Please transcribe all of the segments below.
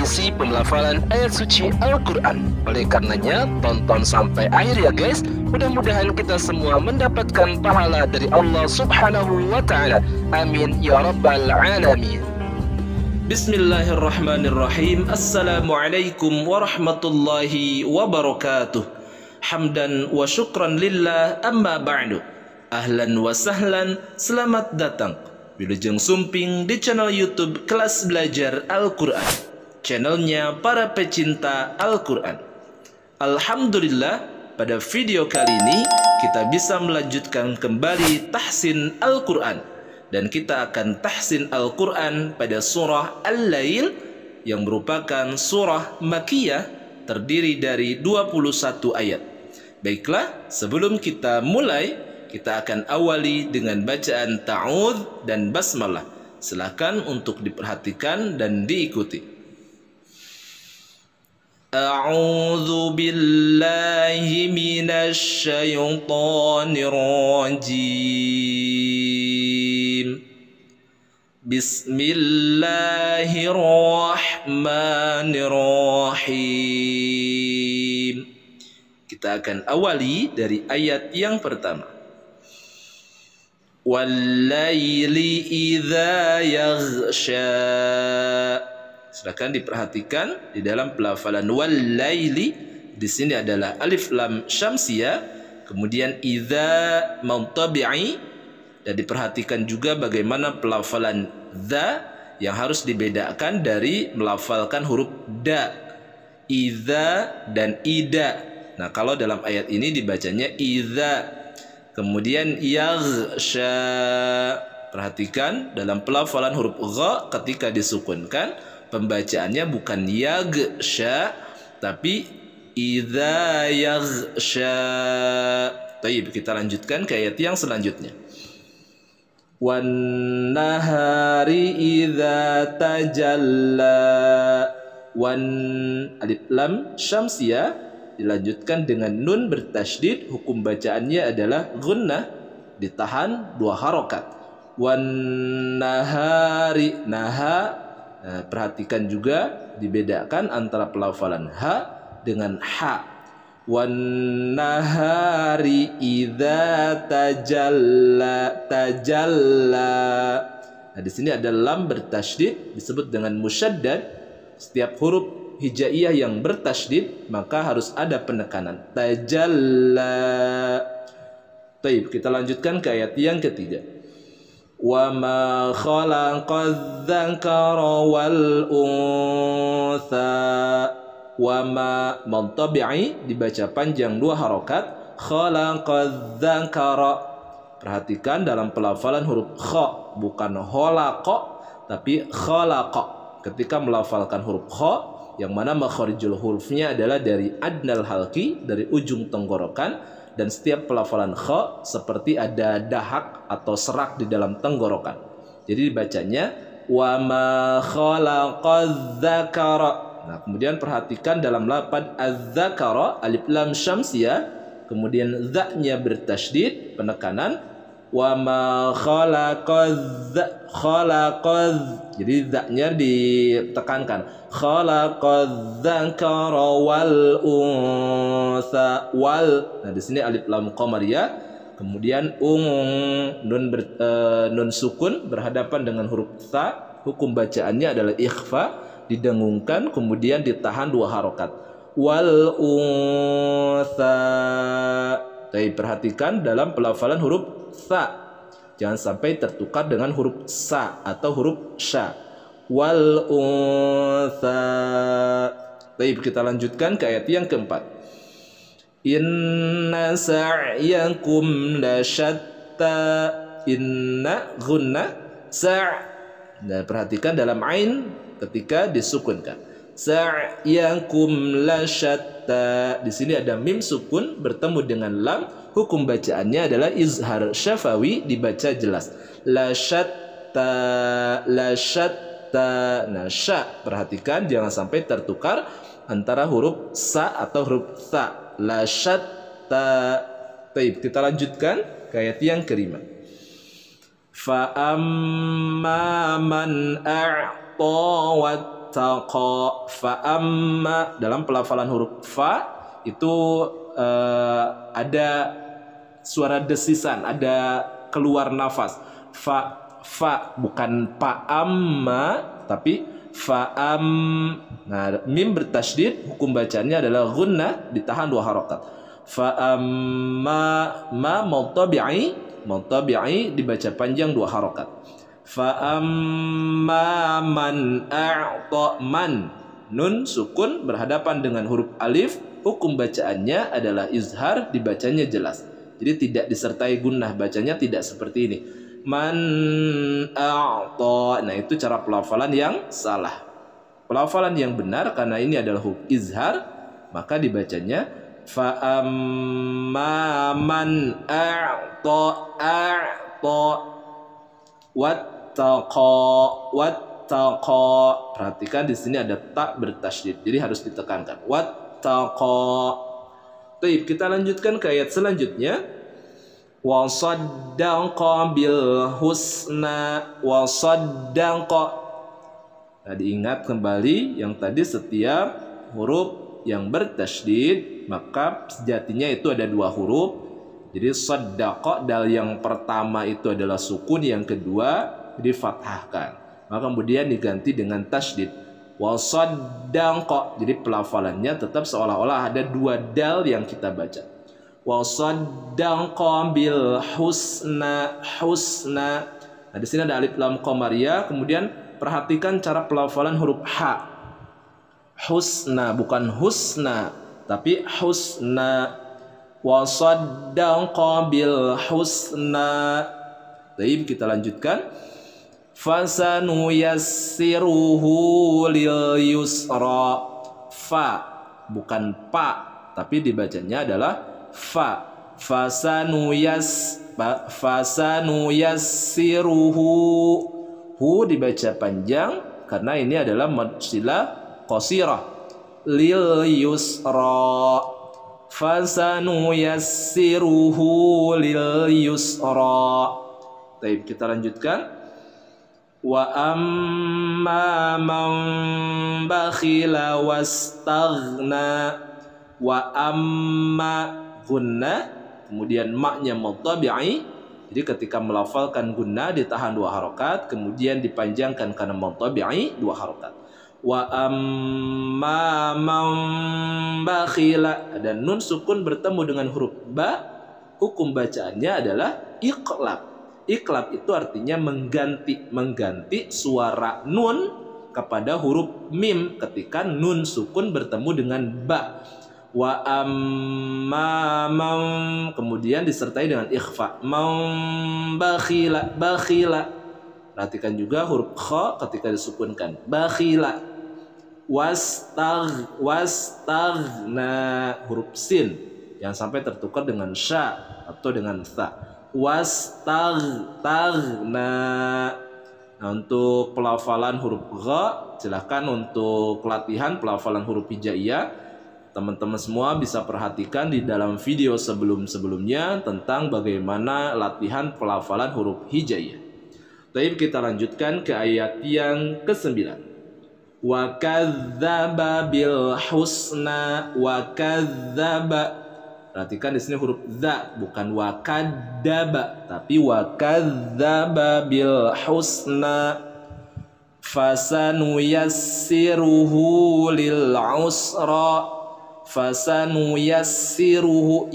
sesi pelafalan ayat suci Al-Quran. Oleh karenanya, tonton sampai akhir ya guys. Mudah-mudahan kita semua mendapatkan pahala dari Allah Subhanahu wa Ta'ala. Amin ya Rabbal Alamin. Bismillahirrahmanirrahim. Assalamualaikum warahmatullahi wabarakatuh. Hamdan wa syukran lillah, amma ba'du. Ahlan wa sahlan, selamat datang Wilujeng Sumping di channel YouTube Kelas Belajar Al-Quran, channelnya para pecinta Al-Quran. Alhamdulillah, pada video kali ini kita bisa melanjutkan kembali tahsin Al-Quran, dan kita akan tahsin Al-Quran pada surah Al-Lail yang merupakan surah Makkiyah terdiri dari 21 ayat. Baiklah, sebelum kita mulai, kita akan awali dengan bacaan ta'udz dan basmalah. Silakan untuk diperhatikan dan diikuti. A'udzu billahi minasy syaithanir rajim. Bismillahirrahmanirrahim. Kita akan awali dari ayat yang pertama. Wal-laili idza yaghsha. Silakan diperhatikan di dalam pelafalan wal-laili. Di sini adalah alif lam syamsiyah, kemudian idza tabi'i, dan diperhatikan juga bagaimana pelafalan dza yang harus dibedakan dari melafalkan huruf da, idza dan ida. Nah, kalau dalam ayat ini dibacanya idza. Kemudian yaghsha. Perhatikan dalam pelafalan huruf gha ketika disukunkan, pembacaannya bukan yaghsha tapi idza yaghsha. Baik, kita lanjutkan ke ayat yang selanjutnya. Wan nahari idza tajalla. Wan alif lam syamsiyah dilanjutkan dengan nun bertasydid, hukum bacaannya adalah gunnah, ditahan 2 harokat. Wan nahari, naha. Nah, perhatikan juga dibedakan antara pelafalan ha dengan ha. Wan nahari idza tajalla, tajalla. Nah, di sini ada lam bertasydid disebut dengan musyaddad. Setiap huruf hijaiyah yang bertasydid maka harus ada penekanan. Tajalla. Baik, kita lanjutkan ke ayat yang ketiga. Wa ma khalaqadz dzakara wal untha. Wa ma tabi'i dibaca panjang 2 harokat. Khalaqadz dzakara. Perhatikan dalam pelafalan huruf kha, bukan khalaqa tapi khalaqa. Ketika melafalkan huruf kha, yang mana makharijul hurufnya adalah dari adnal halqi, dari ujung tenggorokan, dan setiap pelafalan kha seperti ada dahak atau serak di dalam tenggorokan. Jadi dibacanya wa ma khalaqadz dzakara. Nah, kemudian perhatikan dalam lafaz az-dzakara, alif lam syamsiyah, kemudian za-nya bertasydid, penekanan. Wa ma khalaqadz. Jadi za-nya ditekankan. Khalaqadz dzakara wal untha. Wal. Nah, di sini alif lam qamariyah, kemudian nun sukun berhadapan dengan huruf tha. Hukum bacaannya adalah ikhfa, didengungkan kemudian ditahan 2 harokat. Wal untha. Tapi perhatikan dalam pelafalan huruf tha, jangan sampai tertukar dengan huruf sa atau huruf sya. Wal untha. Baik, kita lanjutkan ke ayat yang keempat. Inna sa'yakum lasyatta. Inna gunna sa'. Nah, perhatikan dalam ain ketika disukunkan. Sa'yakum lasyatta. Di sini ada mim sukun bertemu dengan lam. Hukum bacaannya adalah izhar syafawi, dibaca jelas. Lasyatta, lasyatta. Nah, sya, perhatikan jangan sampai tertukar antara huruf sa atau huruf tha. Lasyatta. Baik, kita lanjutkan ke ayat yang kelima. Fa amma man a'ta wattaqa. Fa amma, dalam pelafalan huruf fa itu ada suara desisan, ada keluar nafas. Fa bukan pa amma tapi fa am. Nah, mim bertasydid, hukum bacanya adalah gunnah, ditahan 2 harokat. Fa amma, ma muntabi'i dibaca panjang 2 harokat. Fa amma man a'ta, man, nun sukun berhadapan dengan huruf alif, hukum bacaannya adalah izhar, dibacanya jelas. Jadi tidak disertai gunnah, bacanya tidak seperti ini. Man a'ta. Nah, itu cara pelafalan yang salah. Pelafalan yang benar, karena ini adalah huruf izhar, maka dibacanya fa amma man a'ta wattaqa. Perhatikan di sini ada ta bertasydid, jadi harus ditekankan. Wattaqa. Baik, kita lanjutkan ke ayat selanjutnya. Wa saddaqa bil husna. Wa saddaqa. Nah, diingat kembali yang tadi, setiap huruf yang bertasydid maka sejatinya itu ada 2 huruf. Jadi saddaqa, dal yang pertama itu adalah sukun, yang kedua difathahkan, maka kemudian diganti dengan tasydid. Wa saddaqa, jadi pelafalannya tetap seolah-olah ada 2 dal yang kita baca. Wa saddaqa bil husna, husna. Nah, di sini ada alif lam qamariyah. Kemudian perhatikan cara pelafalan huruf ha. Husna, bukan husna tapi husna. Wa saddaqa bil husna. Baik, kita lanjutkan. Fasanuyassiruhu lil yusra. Fa bukan pa tapi dibacanya adalah fa. Fasanuyassiruhu, hu dibaca panjang karena ini adalah mad silah qasirah. Lil yusra. Fasanuyassiruhu lil yusra. Baik, kita lanjutkan. Wa amma man bakhila wastaghna. Wa amma, gunnah, kemudian maknya muntabi'i. Jadi ketika melafalkan gunnah ditahan 2 harokat, kemudian dipanjangkan karena muntabi'i 2 harokat. Wa amma man bakhila, dan nun sukun bertemu dengan huruf ba, hukum bacaannya adalah iqlab. Iqlab itu artinya mengganti suara nun kepada huruf mim ketika nun sukun bertemu dengan ba. Wa amma man, kemudian disertai dengan ikhfa. Man bakhila, bakhila. Perhatikan juga huruf kha ketika disukunkan. Bakhila. Wastaghna, huruf sin yang sampai tertukar dengan sya atau dengan tha. Wastaghna. Nah, untuk pelafalan huruf gha, silahkan untuk latihan pelafalan huruf hijaiyah. Teman-teman semua bisa perhatikan di dalam video sebelum-sebelumnya tentang bagaimana latihan pelafalan huruf hijaiyah. Baik, kita lanjutkan ke ayat yang ke-9. Wa kadzdzaba bil husna. Wa kadzdzaba. Perhatikan di sini huruf dza, bukan wa kadzdzaba tapi wa kadzdzaba bil husna. Fasanuyassiruhu lil usra. Fasanuyassiruhu,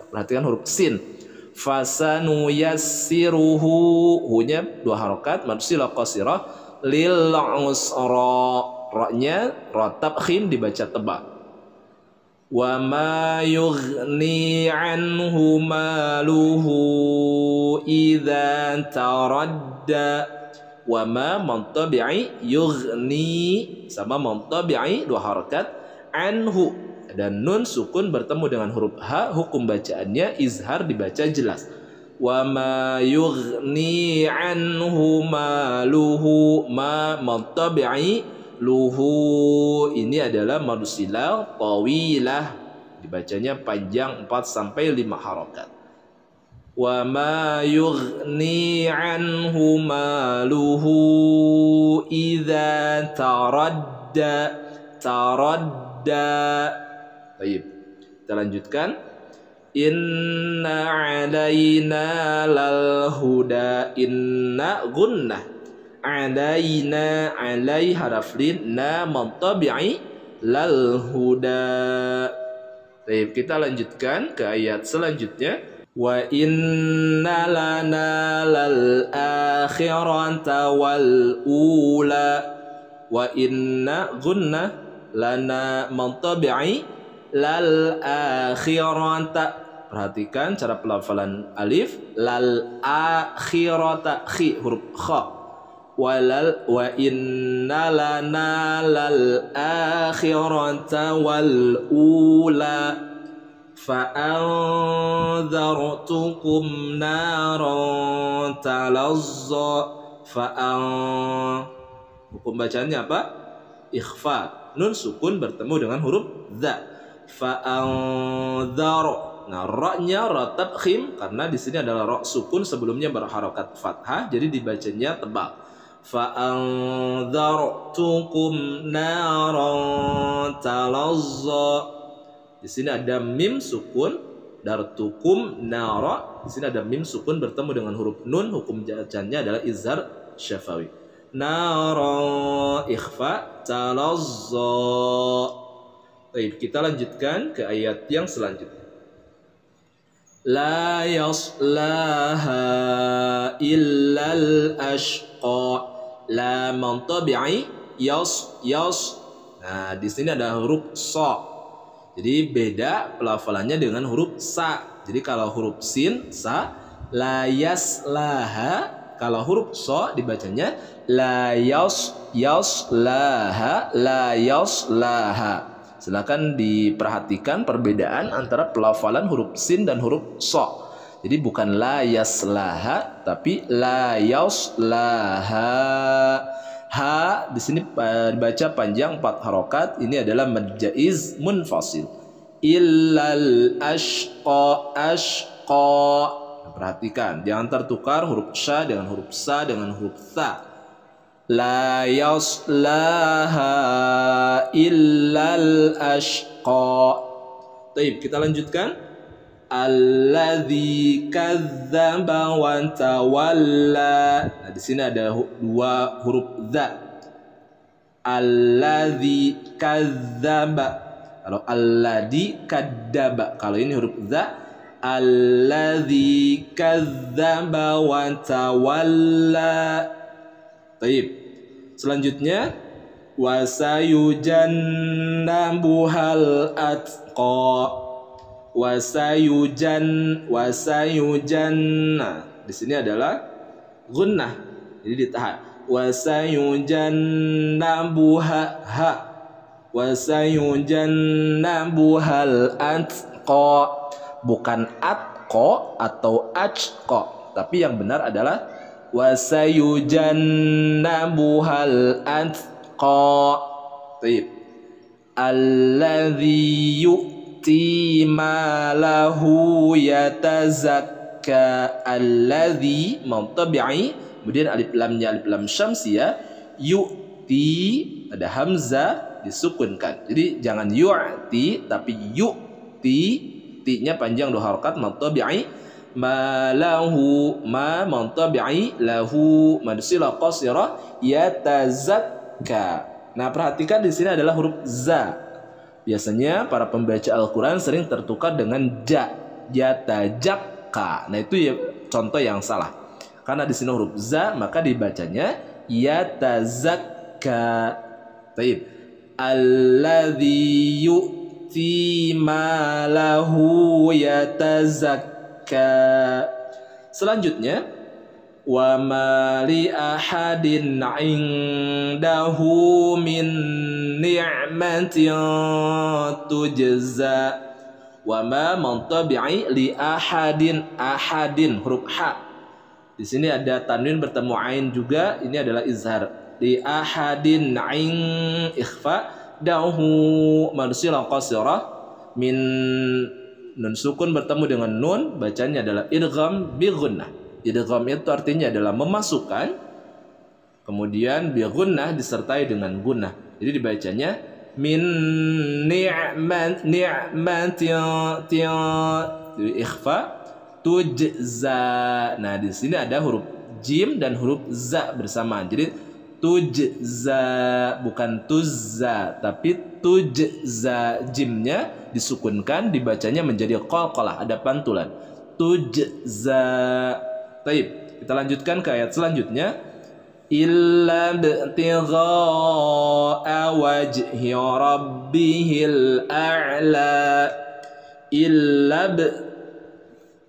perhatikan huruf sin. Fasanuyassiruhu, hu-nya 2 harokat, mad silah qasirah. Lil usra, ra-nya ra tabkhim dibaca tebal. Wa ma yughni anhu maluhu idza taradda. Wa ma muntabi'i, yughni sama muntabi'i 2 harakat, anhu dan nun sukun bertemu dengan huruf ha, hukum bacaannya izhar, dibaca jelas. Wa ma yughni anhu maluhu, ma muntabi'i, luhu ini adalah mad silah tawilah, dibacanya panjang 4 sampai 5 harakat. wa ma yughni anhu maluhu idza taradda. Baik, kita lanjutkan. Inna alaina lal huda. Inna gunnah, alaina, alai haraf lin, na mantabi'i, lal huda. Baik, kita lanjutkan ke ayat selanjutnya. Wa inna lana lal akhirata wal ula. Wa inna gunnah, lana mantabi'i, lal akhirata. Perhatikan cara pelafalan alif. Lal akhirata, khi huruf kha. Wa inna lana lal akhirata wal ula. Fa'anzartukum naran talazza. Hukum bacaannya apa? Ikhfa. Nun sukun bertemu dengan huruf za. Fa'anzar. Nah, ra-nya ra tabkhim karena di sini adalah ra sukun sebelumnya berharokat fathah, jadi dibacanya tebal. Fa'anzartukum naran talazza. Di sini ada mim sukun, dartukum nara. Di sini ada mim sukun bertemu dengan huruf nun, hukum bacaannya adalah izhar syafawi. Nara ikhfa talazza. Baik, kita lanjutkan ke ayat yang selanjutnya. La yaslaha illal ashqa. La mantabi'i yas. Nah, di sini ada huruf sa. Jadi beda pelafalannya dengan huruf sa. Jadi kalau huruf sin sa, la yaslaha. Kalau huruf sa dibacanya la yaslaha, la yaslaha. Silakan diperhatikan perbedaan antara pelafalan huruf sin dan huruf sa. Jadi bukan la yaslaha tapi la yaslaha. Ha di sini dibaca panjang 4 harokat. Ini adalah mad jaiz munfasil. Illal ashqa. Perhatikan, jangan tertukar huruf sya dengan huruf sa dengan huruf tha. La yaslaha illal ashqa. Baik, kita lanjutkan. Alladzi kadzdzaba wa tawalla. Nah, di sini ada 2 huruf dza. Alladzi kadzdzaba. Kalau alladzi kadzdzaba, kalau ini huruf dza. Alladzi kadzdzaba wa tawalla. Baik. Selanjutnya wasayujannabuhal atqa. Wasayujanna. Di sini adalah gunnah, jadi ditahan. Wasayujannabuha ha. Wasayujannabuhal atqa. Bukan atqa atau ajqa, tapi yang benar adalah wasayujannabuhal atqa. Baik. Alladzi yu'ti malahu yatazakka. Alladzi mantabi'i, kemudian alif lamnya alif lam syamsiyah. Yu'ti ada hamzah disukunkan. Jadi jangan yu'ti tapi yu'ti. Ti-nya panjang 2 harakat mantabi'i. Malahu, ma mantabi'i, lahu madsila qasira yatazakka. Nah, perhatikan di sini adalah huruf za. Biasanya para pembaca Al-Qur'an sering tertukar dengan ja, yatajakka. Nah, itu ya contoh yang salah. Karena di sini huruf za, maka dibacanya yatazakka. Baik. Alladzi yu'ti malahu yatazakka. Selanjutnya, wa ma li ahadin 'indahu min ni'matin tujza. Wa ma mantabi'i li ahadin. Ahadin huruf ha. Di sini ada tanwin bertemu ain juga. Ini adalah izhar. Li ahadin 'in ikhfa dahu madsila qasirah min Nun sukun bertemu dengan nun, bacanya adalah idgham bi gunnah. Idgham itu artinya adalah memasukkan, kemudian bi gunnah disertai dengan gunnah. Jadi dibacanya min ikhfa tujza. Nah, di sini ada huruf jim dan huruf za bersamaan. Jadi tujza, bukan tuzza, tapi tujza. Jimnya disukunkan, dibacanya menjadi qalqalah, ada pantulan. Tujza. Baik, kita lanjutkan ke ayat selanjutnya. Illa btigha'a wajhi rabbihil a'la.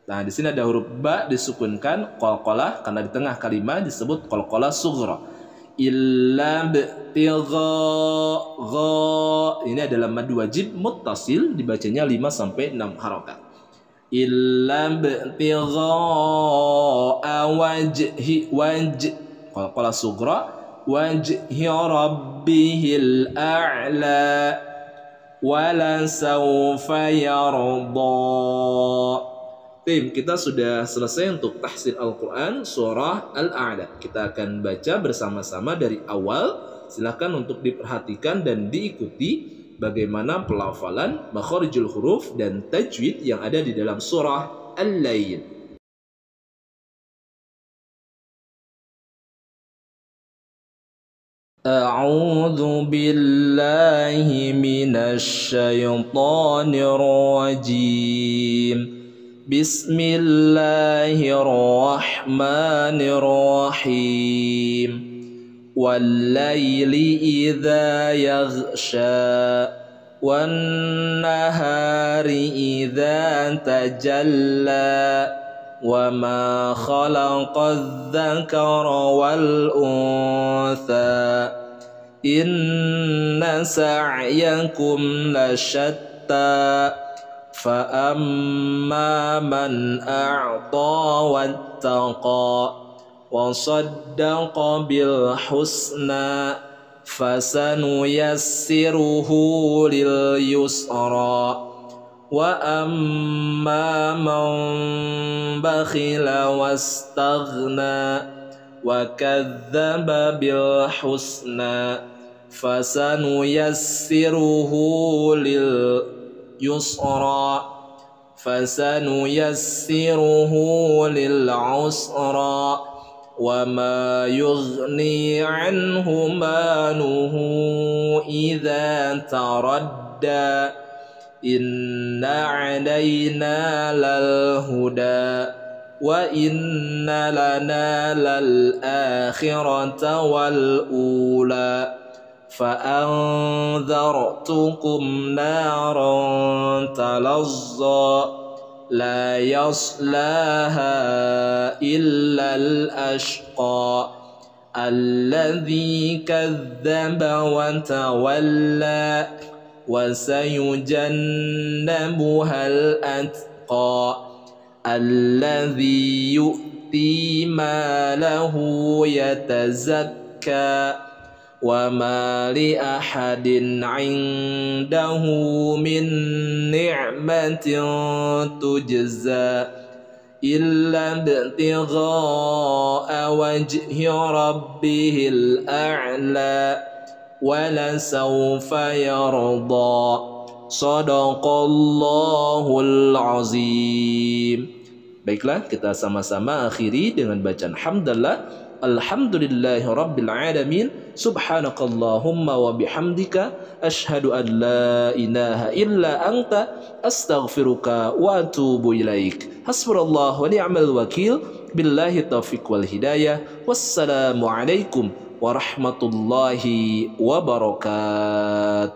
Nah, di sini ada huruf ba disukunkan, qalqalah, karena di tengah kalimat disebut qalqalah sughra. Illa btigha'a. Ini adalah mad wajib muttasil, dibacanya 5 sampai 6 harakat. Illa btigha'a wajhi qalqalah sughra wajhi rabbihil a'la wala sawfa yarda. Tim, kita sudah selesai untuk tahsin Al-Quran surah Al-A'la. Kita akan baca bersama-sama dari awal. Silahkan untuk diperhatikan dan diikuti bagaimana pelafalan, makharijul huruf, dan tajwid yang ada di dalam surah Al-Lail. A'udzu billahi minasy syaithanir rajim. Bismillahirrahmanirrahim. Wal-laili idza yaghsha wan-nahari idza tajalla wa ma khalaqadz-dzakara wal-untha inna sa'yakum lasyatta فأما من أعطى واتقى وصدق بالحسنى فسنيسره لليسرى وأما من بخل واستغنى وكذب بالحسنى فسنيسره للعسرى وما يغني عنه ماله إذا تردى إن علينا للهدى وإن لنا للآخرة والأولى فأنذرتكم نارا تلظى لا يصلاها إلا الأشقى الذي كذب وتولى وسيجنبها الأتقى الذي يؤتي ماله يتزكى وما لأحد عنده من نعمة تجزى إلا ابتغاء وجه ربه الأعلى ولسوف يرضى صدق Allahul Azim. Baiklah, kita sama-sama akhiri dengan bacaan hamdalah. Alhamdulillahi Rabbil Alamin. Subhanakallahumma wa bihamdika ashhadu an la ilaha illa anta astaghfiruka wa atubu ilaik. Hasbunallahu wa ni'mal wakil. Billahi taufiq wal hidayah. Wassalamu alaikum warahmatullahi wabarakatuh.